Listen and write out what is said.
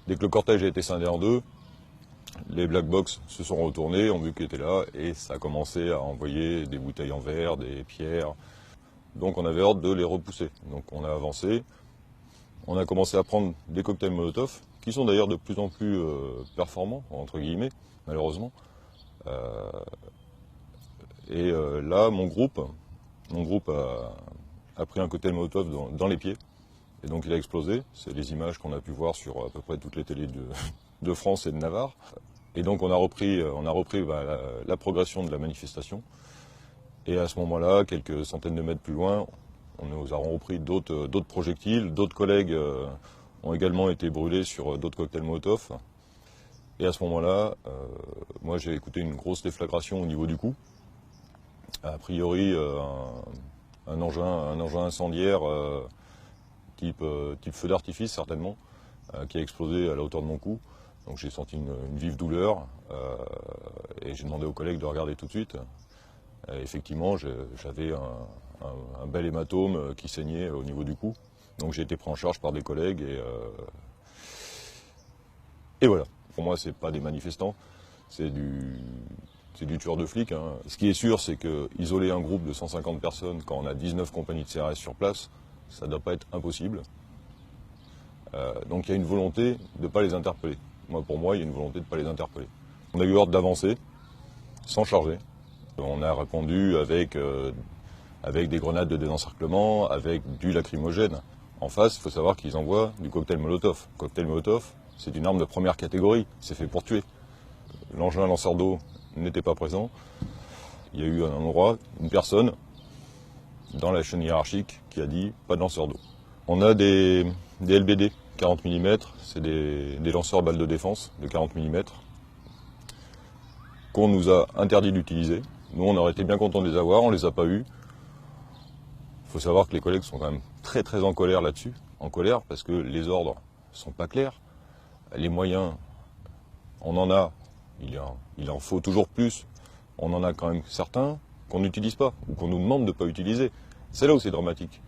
Dès que le cortège a été scindé en deux, les black box se sont retournés, ont vu qu'il était là, et ça a commencé à envoyer des bouteilles en verre, des pierres. Donc on avait ordre de les repousser. Donc on a avancé, on a commencé à prendre des cocktails Molotov, qui sont d'ailleurs de plus en plus performants, entre guillemets, malheureusement. Là, mon groupe a pris un cocktail Molotov dans les pieds, et donc il a explosé. C'est les images qu'on a pu voir sur à peu près toutes les télés de France et de Navarre. Et donc on a repris la progression de la manifestation. Et à ce moment-là, quelques centaines de mètres plus loin, nous avons repris d'autres projectiles. D'autres collègues ont également été brûlés sur d'autres cocktails Molotov. Et à ce moment-là, moi j'ai écouté une grosse déflagration au niveau du cou. A priori, un engin incendiaire type feu d'artifice certainement, qui a explosé à la hauteur de mon cou. Donc j'ai senti une vive douleur et j'ai demandé aux collègues de regarder tout de suite. Et effectivement, j'avais un bel hématome qui saignait au niveau du cou. Donc j'ai été pris en charge par des collègues et voilà. Pour moi, c'est pas des manifestants, c'est du tueur de flics. Hein. Ce qui est sûr, c'est que isoler un groupe de 150 personnes quand on a 19 compagnies de CRS sur place, ça ne doit pas être impossible. Donc il y a une volonté de ne pas les interpeller. Pour moi, il y a une volonté de ne pas les interpeller. On a eu ordre d'avancer, sans charger. On a répondu avec des grenades de désencerclement, avec du lacrymogène. En face, il faut savoir qu'ils envoient du cocktail Molotov. Cocktail Molotov, c'est une arme de première catégorie, c'est fait pour tuer. L'engin lanceur d'eau n'était pas présent. Il y a eu un endroit, une personne, dans la chaîne hiérarchique, qui a dit « pas de lanceur d'eau ». On a des LBD 40 mm, c'est des lanceurs balles de défense de 40 mm, qu'on nous a interdit d'utiliser. Nous, on aurait été bien contents de les avoir, on ne les a pas eus. Il faut savoir que les collègues sont quand même très très en colère là-dessus. En colère parce que les ordres sont pas clairs. Les moyens, on en a, il en faut toujours plus. On en a quand même certains qu'on n'utilise pas ou qu'on nous demande de ne pas utiliser. C'est là où c'est dramatique.